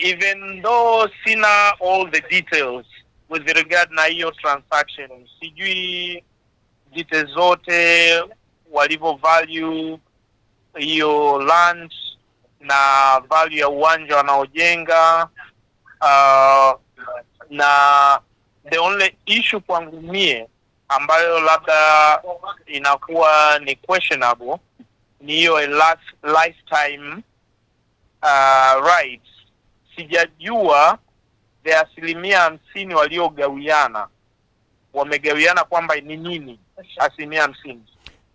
even though sina all the details with regard na hiyo transaction, sijui details zote, walivyo value hiyo land na value ya uwanja wanaojenga, na the only issue kwangu mie ambayo labda inakuwa ni questionable ni hiyo lifetime rights. Sijajua the 50% waliogawiana wamegawiana kwamba ni nini 50%.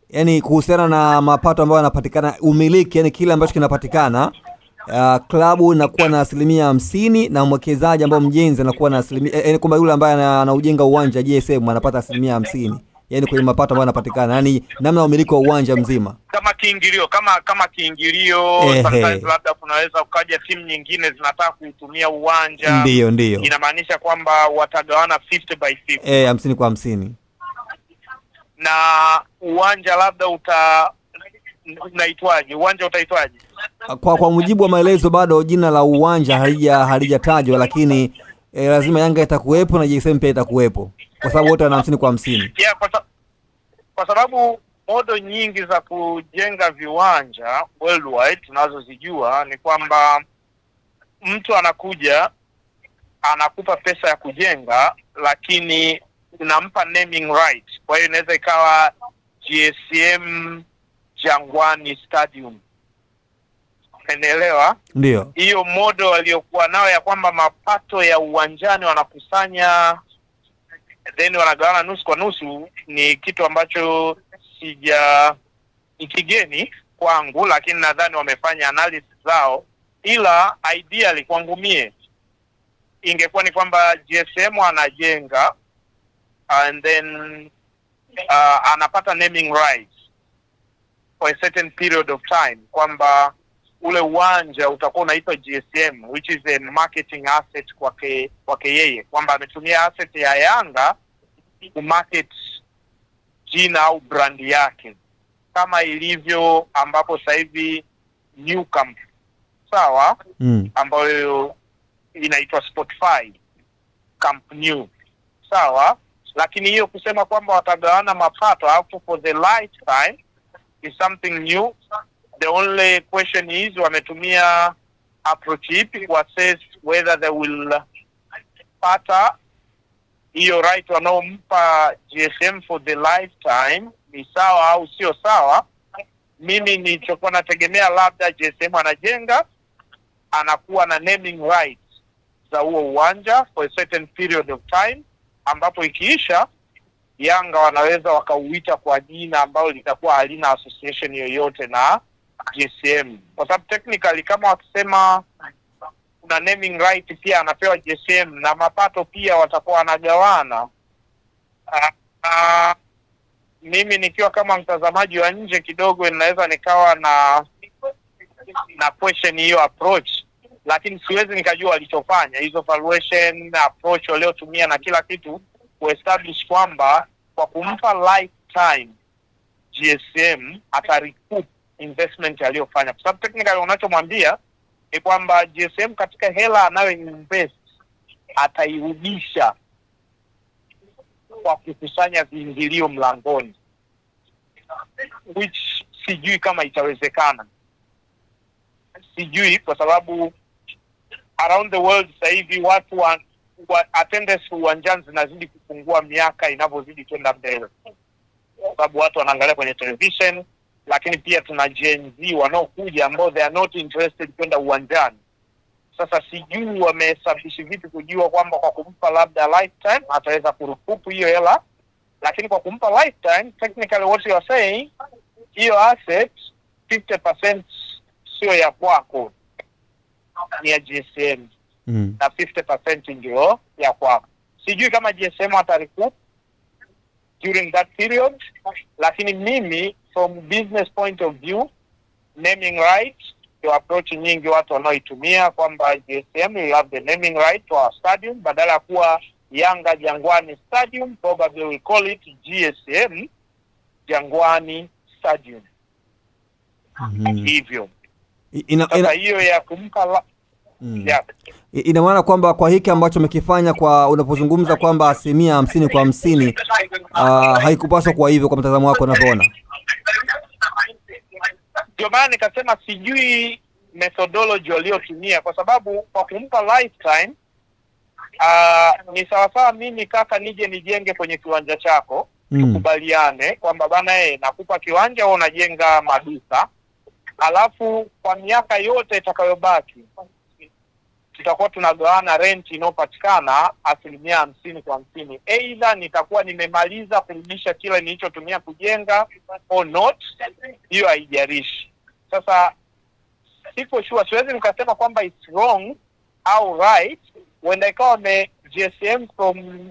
Yani kuhusiana na mapato ambayo yanapatikana, umiliki, yani kile ambacho kinapatikana, klabu inakuwa na 50% na mwekezaji ambao mjenzi anakuwa na 50%, yani kwamba yule ambaye anaujenga uwanja GSM anapata 50%, yani kwenye mapato ambayo yanapatikana, yani namna umiliki wa uwanja mzima kama kiingilio, kama kiingilio. Sometimes labda kunaweza ukaja timu nyingine zinataka kuitumia uwanja, ndio inamaanisha kwamba watagawana 50/50, 50 kwa 50, na uwanja labda unaitwaje? Uwanja utaitwaje? Kwa mujibu wa maelezo bado jina la uwanja halijatajwa, lakini lazima Yanga itakuwepo na JSM pia itakuwepo kwa sababu wote wana 50 kwa 50. Yeah, kwa sababu modo nyingi za kujenga viwanja worldwide tunazozijua ni kwamba mtu anakuja anakupa pesa ya kujenga, lakini unampa naming right. Kwa hiyo inaweza ikawa GSM Jangwani Stadium. Unaelewa? Ndio. Hiyo modo waliokuwa nao ya kwamba mapato ya uwanjani wanakusanya then wanagawana nusu kwa nusu ni kitu ambacho ni kigeni kwangu, lakini nadhani wamefanya analysis zao. Ila ideally kwangu mie ingekuwa ni kwamba GSM anajenga and then anapata naming rights for a certain period of time, kwamba ule uwanja utakuwa unaitwa GSM, which is a marketing asset kwake yeye, kwamba ametumia asset ya Yanga kumarket jina au brand yake, kama ilivyo ambapo sasa hivi New Camp, sawa, ambayo inaitwa Spotify Camp New, sawa. Lakini hiyo kusema kwamba watagawana mapato hapo for the lifetime is something new. The only question is wametumia approach ipi ku assess whether they will pata hiyo right wanaompa GSM for the lifetime ni sawa au sio sawa. Mimi nilichokuwa nategemea labda GSM anajenga, anakuwa na naming rights za huo uwanja for a certain period of time, ambapo ikiisha Yanga wanaweza wakauita kwa jina ambalo litakuwa halina association yoyote na GSM, kwa sababu technically kama wakisema kuna naming right pia anapewa GSM na mapato pia watakuwa wanagawana. Mimi nikiwa kama mtazamaji wa nje kidogo ninaweza nikawa na question hiyo approach, lakini siwezi nikajua walichofanya hizo valuation approach waliotumia na kila kitu kuestablish kwamba kwa kumpa lifetime GSM atarecoup investment aliyofanya, kwa sababu technically unachomwambia ni kwamba GSM katika hela anayoinvest atairudisha kwa kukusanya viingilio mlangoni, which sijui kama itawezekana. Sijui kwa sababu around the world sasa hivi watu attendance uwanjani zinazidi kupungua miaka inavyozidi kwenda mbele, kwa sababu watu wanaangalia kwenye television, lakini pia tuna Gen Z wanaokuja ambao they are not interested kwenda uwanjani. Sasa sijui wamehesabishi vipi kujua kwamba kwa kumpa labda lifetime ataweza kurupupu hiyo hela, lakini kwa kumpa lifetime technically what you are saying hiyo asset 50% sio ya kwako, ni ya GSM, na 50% ndio ya kwako. Sijui kama GSM atarecoup during that period, lakini mimi from business point of view, naming right ndio approach nyingi watu wanaoitumia, kwamba GSM will have the naming right to our stadium, badala ya kuwa Yanga Jangwani Stadium, probably we call it GSM Jangwani Stadium. Hivyo sasa hiyo ya kumpa Yeah. Ina maana kwamba kwa hiki ambacho umekifanya, kwa unapozungumza kwamba 50/50, haikupaswa kuwa hivyo kwa mtazamo wako unavyoona? Ndio maana nikasema sijui methodology waliotumia, kwa sababu kwa kumpa lifetime ni sawasawa mimi kaka nije nijenge kwenye kiwanja chako, tukubaliane kwamba bana nakupa kiwanja wewe unajenga maduka, alafu kwa miaka yote itakayobaki tutakuwa tunagawana rent inayopatikana 50/50. Aidha nitakuwa nimemaliza kurudisha kile nilichotumia kujenga or not, hiyo haijalishi. Sasa siko sure, siwezi nikasema kwamba it's wrong au right, wenda ikawa GSM from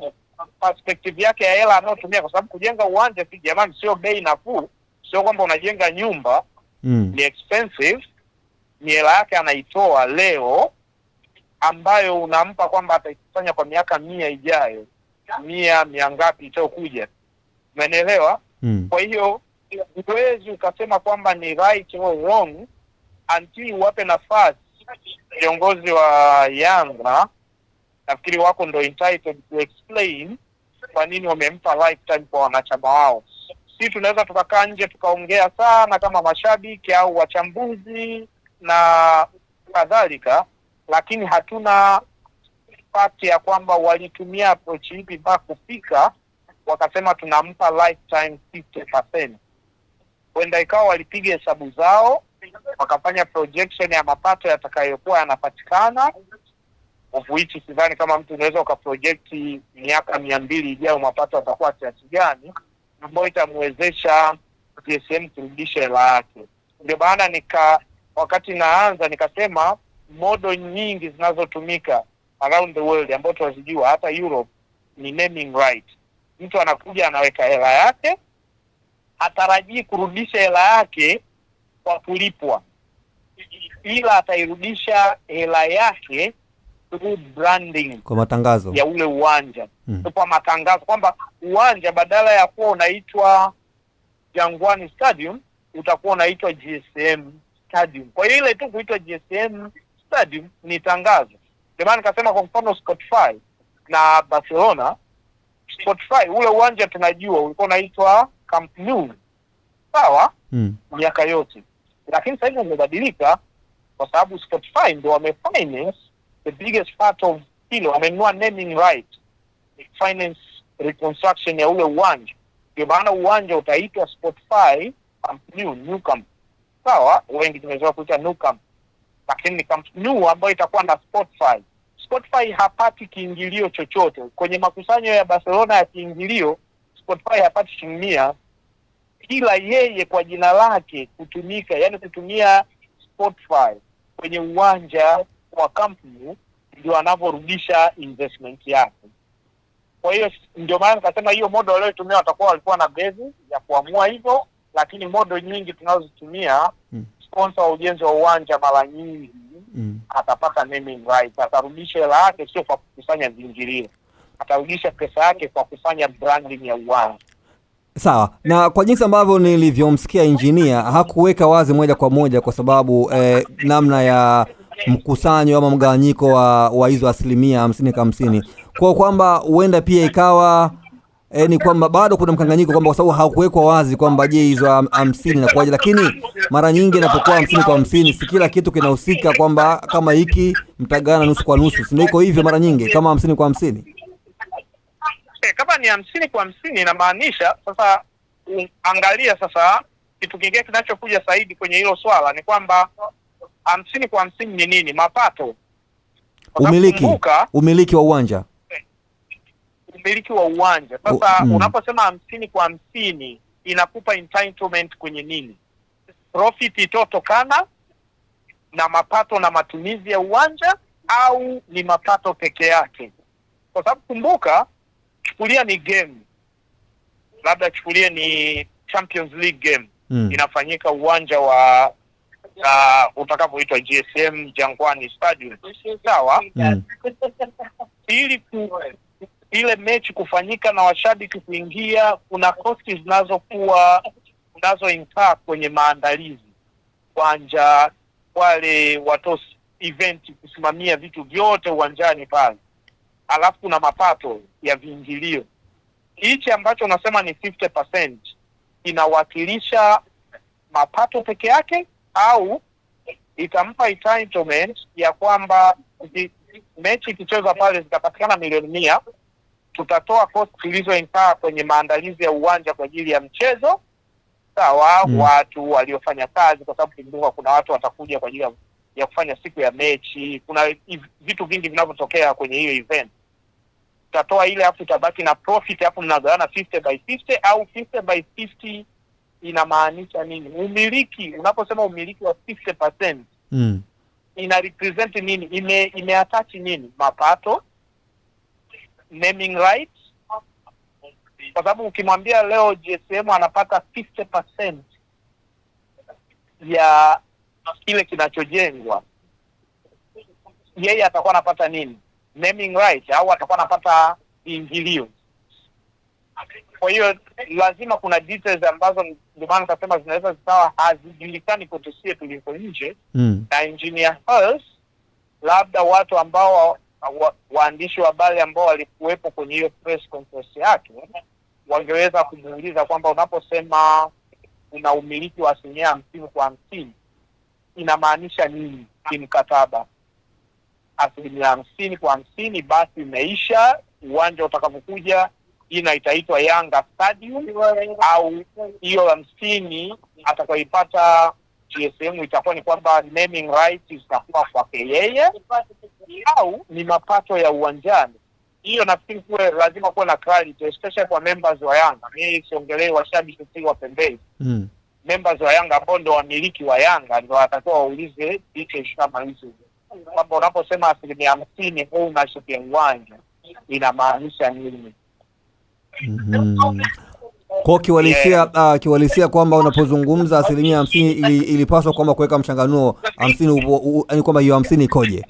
perspective yake ya hela anayotumia, kwa sababu kujenga uwanja si jamani, sio bei nafuu, sio kwamba unajenga nyumba. Ni expensive, ni hela yake anaitoa leo ambayo unampa kwamba ataifanya kwa miaka 100 ijayo, 100 ngapi itakuja, umeelewa? Kwa hiyo huwezi ukasema kwamba ni right or wrong until wape nafasi viongozi wa Yanga. Nafikiri wako ndo entitled to explain kwa nini wamempa lifetime kwa wanachama wao. Sisi tunaweza tukakaa nje tukaongea sana kama mashabiki au wachambuzi na kadhalika, lakini hatuna fact ya kwamba walitumia approach ipi mpaka kufika wakasema tunampa lifetime 50%. Wenda ikawa walipiga hesabu zao wakafanya projection ya mapato yatakayokuwa yanapatikana, of which sidhani kama mtu unaweza ukaproject miaka 200 ijayo mapato yatakuwa kiasi gani ambayo itamwezesha GSM kurudisha hela yake. Ndio maana wakati naanza nikasema model nyingi zinazotumika around the world ambazo tunazijua hata Europe ni naming right. Mtu anakuja anaweka hela yake, hatarajii kurudisha hela yake kwa kulipwa, ila atairudisha hela yake through branding, kwa matangazo ya ule uwanja. Kwa matangazo kwamba uwanja badala ya kuwa unaitwa Jangwani Stadium utakuwa unaitwa GSM Stadium. Kwa hiyo ile tu kuitwa GSM Stadium ni tangazo. Ndio maana nikasema kwa mfano Spotify na Barcelona, Spotify ule uwanja tunajua ulikuwa unaitwa Camp Nou, sawa, miaka yote, lakini sasa hivi umebadilika kwa sababu Spotify ndio wamefinance the biggest part of hilo, wamenunua naming right, finance reconstruction ya ule uwanja. Ndio maana uwanja utaitwa Spotify Camp Nou, New Camp, sawa, wengi tumezoea kuita New Camp, lakini ni Camp Nou ambayo itakuwa na Spotify. Spotify hapati kiingilio chochote kwenye makusanyo ya Barcelona ya kiingilio. Spotify hapati shilingi, ila yeye kwa jina lake kutumika, yani kutumia Spotify kwenye uwanja wa Camp Nou ndio anavorudisha investment yake. Kwa hiyo ndio maana nikasema hiyo model waliotumia walikuwa na base ya kuamua hivyo, lakini model nyingi tunazotumia sponsor wa ujenzi wa uwanja mara nyingi atapata naming right, atarudisha hela yake sio kwa kukusanya viingilio, atarudisha pesa yake kwa kufanya branding ya uwanja. Sawa. Na kwa jinsi ambavyo nilivyomsikia engineer hakuweka wazi moja kwa moja kwa sababu namna ya mkusanyo ama mgawanyiko wa hizo 50/50, kwa kwamba huenda pia ikawa ni kwamba bado kuna mkanganyiko kwamba kwa sababu hakuwekwa wazi kwamba je hizo 50 na kwaje, lakini mara nyingi inapokuwa 50/50 si kila kitu kinahusika kwamba kama hiki mtagana nusu kwa nusu, si ndio hivyo mara nyingi kama 50/50? Kama ni 50/50 inamaanisha sasa, angalia sasa kitu kingine kinachokuja zaidi kwenye hilo swala ni kwamba 50/50 ni nini? Mapato, umiliki wa uwanja, umiliki wa uwanja. Sasa unaposema 50/50 inakupa entitlement kwenye nini? Profit itotokana na mapato na matumizi ya uwanja au ni mapato peke yake? Kwa sababu kumbuka, chukulia ni game, labda chukulia ni Champions League game, inafanyika uwanja wa utakapoitwa GSM Jangwani Stadium, sawa. Ili ile mechi kufanyika na washabiki kuingia, kuna costs unazo incur kwenye maandalizi uwanja, wale watosi event kusimamia vitu vyote uwanjani pale, alafu kuna mapato ya viingilio. Hichi ambacho unasema ni 50% inawakilisha mapato peke yake, au itampa entitlement ya kwamba mechi ikichezwa pale zitapatikana milioni 100, tutatoa cost zilizoinkaa kwenye maandalizi ya uwanja kwa ajili ya mchezo, sawa, watu waliofanya kazi, kwa sababu kumbuka kuna watu watakuja kwa ajili ya kufanya siku ya mechi, kuna vitu vingi vinavyotokea kwenye hiyo event. Tutatoa ile, hapo itabaki na profit, hapo mnagawana 50/50 au 50/50 inamaanisha nini? Umiliki, unaposema umiliki wa 50%, ina represent nini? Imeattach nini? Mapato, naming rights. Kwa sababu ukimwambia leo GSM anapata 50% ya kile kinachojengwa, yeye atakuwa anapata nini? Naming rights, au atakuwa anapata ingilio. Kwa hiyo lazima kuna details ambazo ndio maana nasema zinaweza zikawa hazijulikani kwetu sisi tuliko nje, na engineer Hersi, labda watu ambao waandishi wa habari ambao walikuwepo kwenye hiyo press conference yake wangeweza kumuuliza kwamba unaposema una umiliki wa 50% inamaanisha nini kimkataba? 50%, basi imeisha, uwanja utakapokuja ina itaitwa Yanga Stadium, au hiyo 50 atakayoipata GSM itakuwa ni kwamba naming rights zitakuwa kwake yeye, au ni mapato ya uwanjani. Hiyo nafikiri kuwe lazima kuwe na clarity, especially kwa members wa Yanga. Mimi siongelee washabiki wa pembeni. Members wa Yanga ambao ndio wamiliki wa Yanga ndio watakuwa waulize details kama hizo, kwamba unaposema 50% au ownership ya uwanja inamaanisha nini? Kwa kiwalisia kwamba unapozungumza 50% ilipaswa kwamba kuweka mchanganuo 50, yani kwamba hiyo 50 ikoje?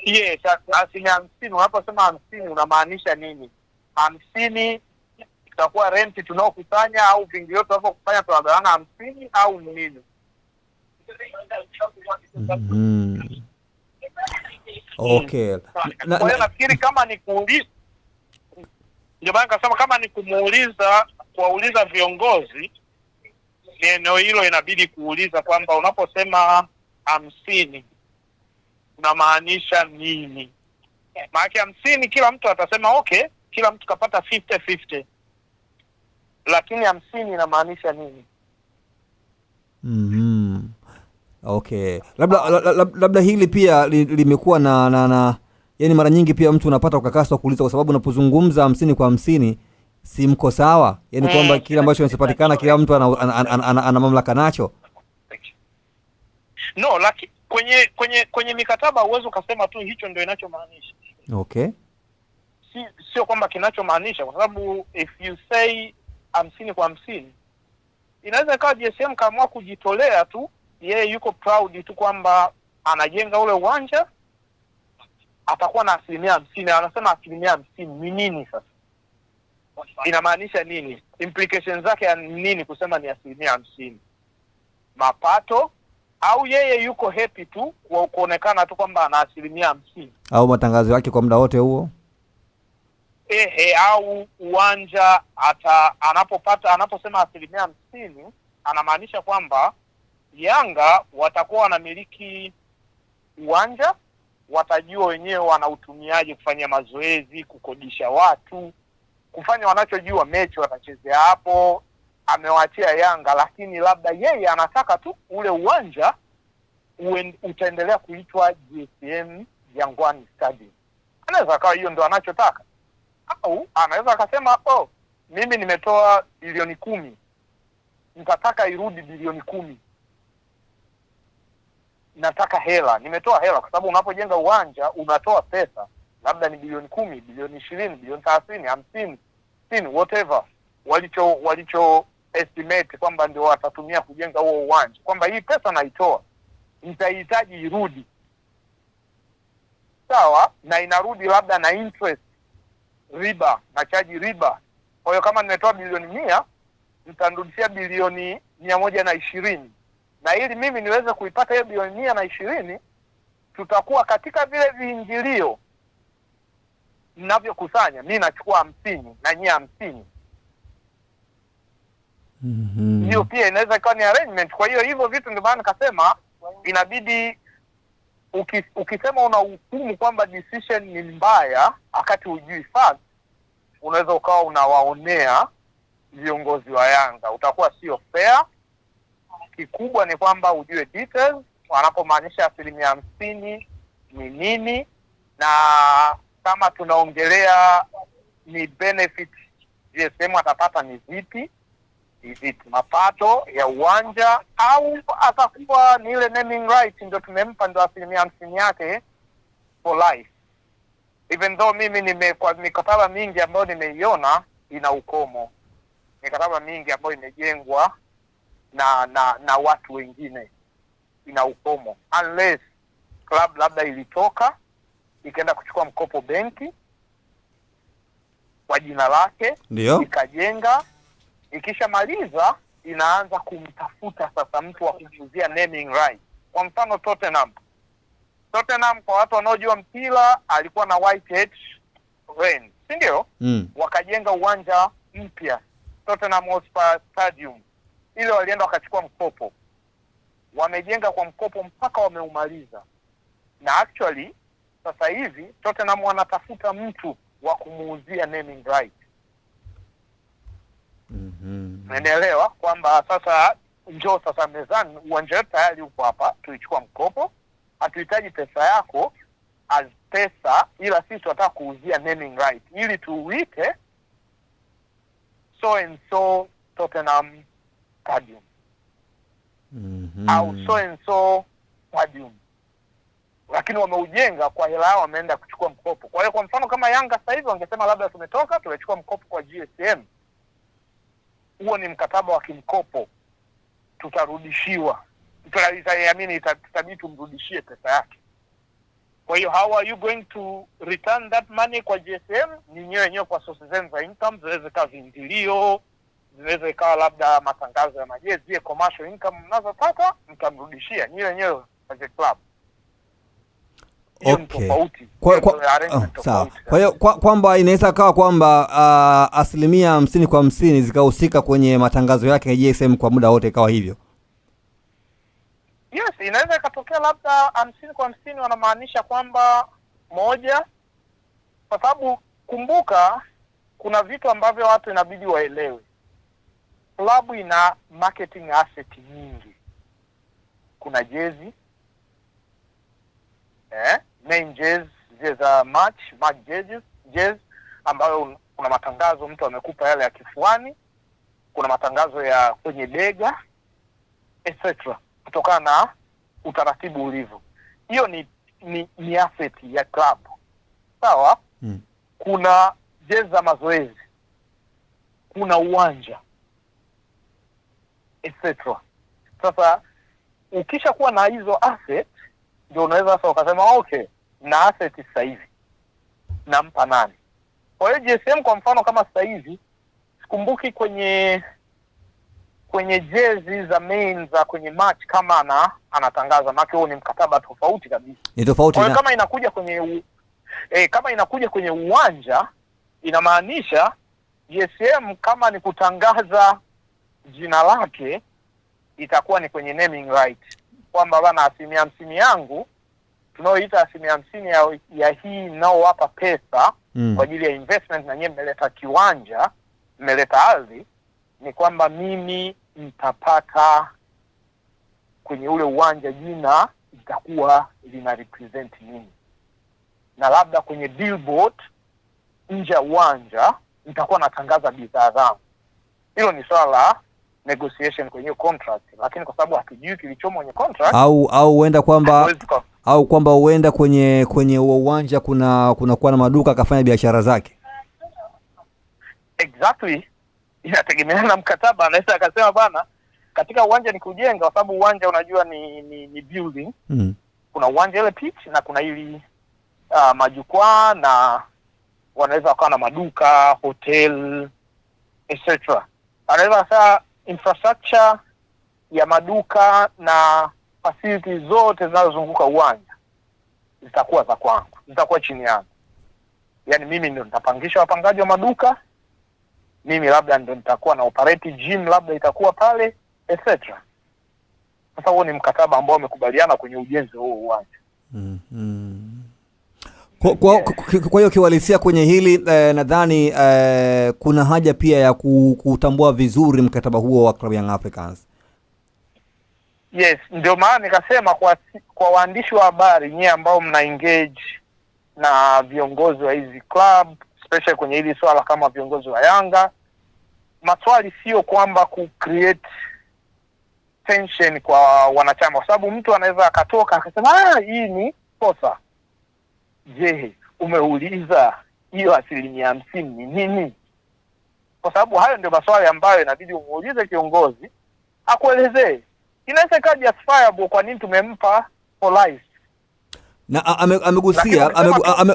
Yes, 50, unaposema 50 unamaanisha nini? 50 itakuwa rent tunaokusanya, au vingi yote tunapokufanya tunagawana 50, au nini? Okay. Kwa hiyo nafikiri kama ni kuuliza, ndio maana nikasema kama ni kuwauliza viongozi, neno hilo inabidi kuuliza kwamba unaposema 50 unamaanisha nini? Maana 50 kila mtu atasema okay, kila mtu kapata 50/50, lakini 50 inamaanisha nini? Okay. Labda hili pia limekuwa na yani mara nyingi pia mtu unapata ukakaswa kuuliza, kwa sababu unapozungumza 50/50 si mko sawa, yani kwamba kile ambacho kinachopatikana kila mtu ana mamlaka nacho. No, lakini kwenye mikataba uwezo ukasema tu hicho ndio inachomaanisha. Okay. Sio kwamba kinachomaanisha, kwa sababu if you say 50/50 inaweza ikawa GSM kaamua kujitolea tu, yeye yuko proud tu kwamba anajenga ule uwanja, atakuwa na 50%. Anasema 50% ni nini sasa? Inamaanisha nini? Implications zake ya nini kusema ni 50%? Mapato, au yeye yuko happy tu kuonekana tu kwamba ana 50%, au matangazo yake kwa muda wote huo? Au uwanja anaposema 50% anamaanisha kwamba Yanga watakuwa wanamiliki uwanja, watajua wenyewe wanautumiaje kufanya mazoezi, kukodisha watu, kufanya wanachojua, mechi watachezea hapo, amewaachia Yanga, lakini labda yeye anataka tu ule uwanja utaendelea kuitwa GSM Jangwani Stadium. Anaweza kawa hiyo ndo anachotaka, au anaweza akasema mimi nimetoa bilioni 10, nitataka irudi bilioni 10. Nataka hela, nimetoa hela, kwa sababu unapojenga uwanja unatoa pesa, labda ni bilioni 10, bilioni 20, bilioni 30, 50, 60, whatever walicho estimate kwamba ndio watatumia kujenga huo uwanja, kwamba hii pesa naitoa, nitahitaji irudi, sawa, na inarudi labda na interest, riba, na charge riba. Kwa hiyo kama nimetoa bilioni 100, nitarudishia bilioni 120, na ili mimi niweze kuipata hiyo bilioni 120 tutakuwa katika vile viingilio mnavyokusanya, mimi nachukua 50 na nyie 50. Hiyo pia inaweza ikawa ni arrangement. Kwa hiyo hivyo vitu ndio maana nikasema inabidi ukisema unahukumu kwamba decision ni mbaya wakati hujui fact, unaweza ukawa unawaonea viongozi wa Yanga, utakuwa sio fair. Kikubwa ni kwamba ujue details wanapomaanisha 50% ni nini, na kama tunaongelea ni benefit GSM atapata ni vipi, mapato ya uwanja au atakuwa ni ile naming right ndio tumempa ndio 50% yake for life. Even though mimi kwa mikataba mingi ambayo nimeiona ina ukomo, mikataba mingi ambayo imejengwa na watu wengine ina ukomo, unless club labda ilitoka ikaenda kuchukua mkopo benki kwa jina lake, ndio ikajenga, ikishamaliza inaanza kumtafuta sasa mtu wa kujuzia naming right. Kwa mfano Tottenham kwa watu wanaojua mpira alikuwa na White Rain, si ndio? Wakajenga uwanja mpya Tottenham Hotspur Stadium, ile walienda wakachukua mkopo, wamejenga kwa mkopo mpaka wameumaliza, na actually sasa hivi Tottenham wanatafuta mtu wa kumuuzia naming right. Umeelewa kwamba sasa njoo sasa mezani, uwanja wetu tayari uko hapa, tuichukua mkopo, hatuhitaji pesa yako as pesa, ila sisi tunataka kuuzia naming right ili tuuite so and so Tottenham Stadium au so and so Stadium, lakini wameujenga kwa hela yao, wameenda kuchukua mkopo. Kwa hiyo kwa mfano kama Yanga sasa hivi wangesema labda tumetoka tumechukua mkopo kwa GSM, huo ni mkataba wa kimkopo, tutarudishiwa, itabidi tumrudishie pesa yake. Kwa hiyo how are you going to return that money kwa GSM? Ni nyewe kwa sources zenu za income, zinaweza ikawa viingilio, zinaweza ikawa labda matangazo ya majezi, commercial income mnazopata, mtamrudishia nyewe as a club. Okay. Sawa. Kwa hiyo kwamba inaweza kawa kwamba 50% kwa 50 zikahusika kwenye matangazo yake ya GSM kwa muda wote, ikawa hivyo. Yes, inaweza ikatokea labda 50 kwa 50 wanamaanisha kwamba moja, kwa sababu kumbuka kuna vitu ambavyo watu inabidi waelewe. Klabu ina marketing asset nyingi. Kuna jezi, main jezi za match jezi ambayo kuna matangazo mtu amekupa yale ya kifuani, kuna matangazo ya kwenye bega etc. kutokana na utaratibu ulivyo. Hiyo ni asset ya club. Sawa? Kuna jezi za mazoezi, kuna uwanja etc. Sasa ukisha kuwa na hizo asset ndio unaweza sasa ukasema okay, na asset sasa hivi nampa nani. Kwa hiyo GSM kwa mfano kama sasa hivi sikumbuki kwenye jezi za main za kwenye match kama anatangaza, maana huo ni mkataba tofauti kabisa. Ni tofauti. Kwa hiyo kama inakuja kwenye uwanja, inamaanisha GSM kama ni kutangaza jina lake itakuwa ni kwenye naming right, kwamba bana 50% yangu tunaoita 50% ya hii nao hapa pesa kwa ajili ya investment, na nyinyi mmeleta kiwanja, mmeleta ardhi, ni kwamba mimi nitapata kwenye ule uwanja jina itakuwa lina represent nini, na labda kwenye billboard nje ya uwanja nitakuwa natangaza bidhaa zangu. Hilo ni swala la negotiation kwenye contract, lakini kwa sababu hatujui kilichomo kwenye contract, au huenda kwamba huenda kwenye uwanja kuna kuwa na maduka akafanya biashara zake. Exactly. Inategemeana na mkataba. Anaweza akasema bana, katika uwanja ni kujenga, kwa sababu uwanja unajua ni building. Kuna uwanja ile pitch na kuna ili majukwaa, na wanaweza wakawa na maduka, hotel etc. Anaweza sasa infrastructure ya maduka na facilities zote zinazozunguka uwanja zitakuwa za kwangu, zitakuwa chini yangu. Yaani mimi ndio nitapangisha wapangaji wa maduka, mimi labda ndio nitakuwa na operate gym, labda itakuwa pale etc. Sasa huo ni mkataba ambao umekubaliana kwenye ujenzi huo uwanja. Kwa hiyo kiwalisia kwenye hili nadhani kuna haja pia ya kutambua vizuri mkataba huo wa Club Young Africans. Yes, ndio maana nikasema kwa waandishi wa habari nyie ambao mna engage na viongozi wa hizi club, especially kwenye hili swala kama viongozi wa Yanga, maswali sio kwamba create tension kwa wanachama, kwa sababu mtu anaweza akatoka akasema hii ni kosa. Je, umeuliza hiyo 50% ni nini? Kwa sababu hayo ndio maswali ambayo inabidi umuulize kiongozi akuelezee. Inaweza ikawa justifiable kwa nini tumempa for life. Na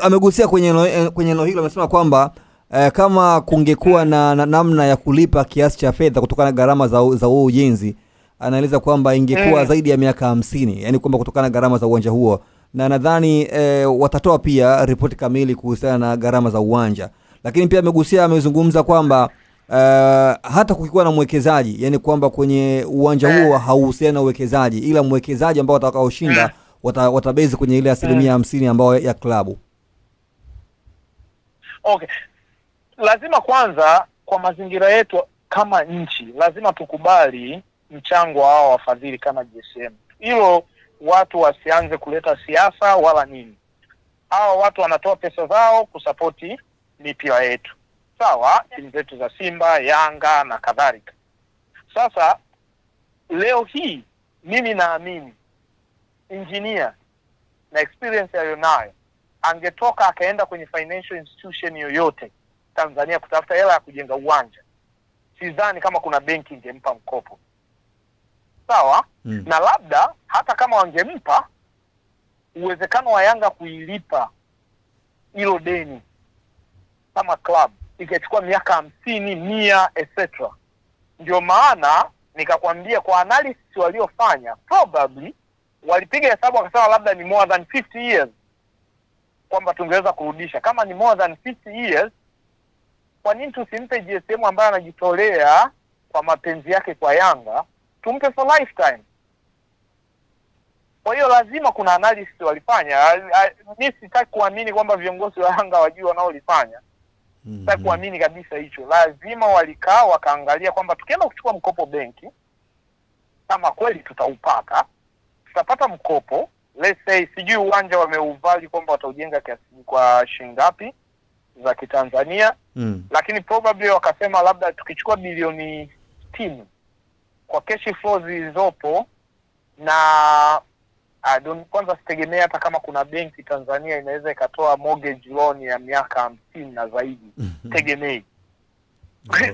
amegusia kwenye eneo hilo, amesema kwamba kama kungekuwa na namna ya kulipa kiasi cha fedha kutokana na gharama za huo ujenzi, anaeleza kwamba ingekuwa zaidi ya miaka 50, yani kwamba kutokana na gharama za uwanja huo, na nadhani watatoa pia ripoti kamili kuhusiana na gharama za uwanja. Lakini pia amezungumza kwamba hata kukikuwa na mwekezaji, yani kwamba kwenye uwanja huo hauhusiani na uwekezaji, ila mwekezaji ambao watakaoshinda watabezi kwenye ile 50% ambao ya klabu. Okay. Lazima kwanza kwa mazingira yetu kama nchi, lazima tukubali mchango wa hao wafadhili kama GSM. Hilo watu wasianze kuleta siasa wala nini. Hao watu wanatoa pesa zao kusapoti mipira yetu. Sawa, timu zetu za Simba, Yanga na kadhalika. Sasa leo hii mimi naamini engineer na experience aliyonayo angetoka akaenda kwenye financial institution yoyote Tanzania kutafuta hela ya kujenga uwanja, sidhani kama kuna benki ingempa mkopo. Sawa? Na labda hata kama wangempa, uwezekano wa Yanga kuilipa hilo deni kama club ikachukua miaka 50, 100 etc. Ndio maana nikakwambia kwa analysis waliofanya probably walipiga hesabu wakasema labda ni more than 50 years kwamba tungeweza kurudisha. Kama ni more than 50 years, kwa nini tusimpe GSM ambaye anajitolea kwa mapenzi yake kwa Yanga, tumpe for lifetime? Kwa hiyo lazima kuna analysis walifanya. Mimi sitaki kuamini kwamba viongozi wa Yanga wajua wanaolifanya. Sitaki kuamini kabisa hicho. Lazima walikaa wakaangalia kwamba tukienda kuchukua mkopo benki, kama kweli tutaupata, tutapata mkopo, let's say sijui uwanja wameuvali kwamba wataujenga kiasi kwa shilingi ngapi za Kitanzania, lakini probably wakasema labda tukichukua bilioni 60 kwa cash flow zilizopo, na kwanza sitegemea hata kama kuna benki Tanzania inaweza ikatoa mortgage loan ya miaka 50 na zaidi. Tegemei.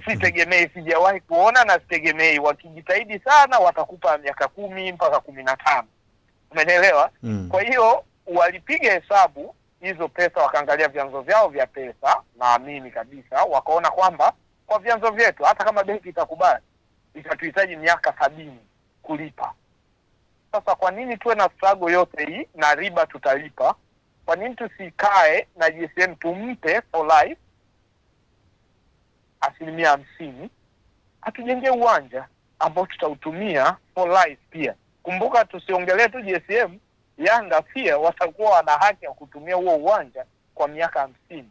Sitegemei, sijawahi kuona na sitegemei. Wakijitahidi sana watakupa miaka 10 mpaka 15. Umeelewa? Kwa hiyo walipiga hesabu hizo pesa, wakaangalia vyanzo vyao vya pesa, naamini kabisa wakaona kwamba kwa vyanzo vyetu hata kama benki itakubali itatuhitaji miaka 70 kulipa. Sasa kwa nini tuwe na struggle yote hii na riba tutalipa? Kwa nini tusikae na GSM tumpe for life 50%, atujengee uwanja ambao tutautumia for life pia. Kumbuka tusiongelee tu GSM, Yanga pia watakuwa wana haki ya kutumia huo uwanja kwa miaka 50.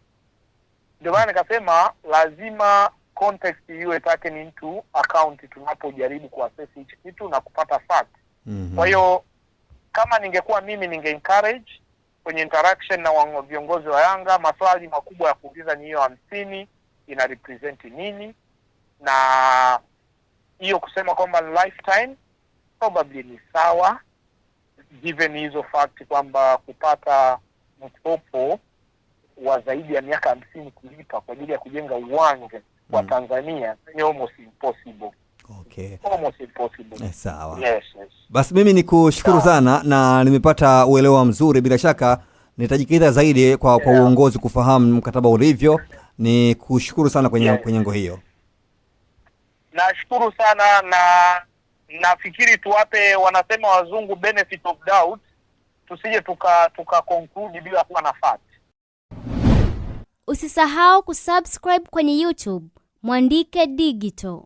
Ndio maana nikasema lazima context iwe taken into account tunapojaribu kuassess hichi kitu na kupata fact. Kwa hiyo kama ningekuwa mimi ninge-encourage kwenye interaction na viongozi wa Yanga, maswali makubwa ya kuuliza ni hiyo 50 ina represent nini, na hiyo kusema kwamba lifetime probably ni sawa given hizo fact kwamba kupata mkopo wa zaidi ya miaka 50 kulipa kwa ajili ya kujenga uwanja kwa Tanzania ni almost impossible. Okay. Almost impossible. Sawa. Yes. Basi mimi nikushukuru sana na nimepata uelewa mzuri. Bila shaka nitajikita zaidi kwa uongozi kufahamu mkataba ulivyo. Ni kushukuru sana kwenye ngo hiyo. Nashukuru sana, na nafikiri tuwape wanasema wazungu benefit of doubt tusije tuka conclude bila kuwa na fact. Usisahau kusubscribe kwenye YouTube Mwandike Digital.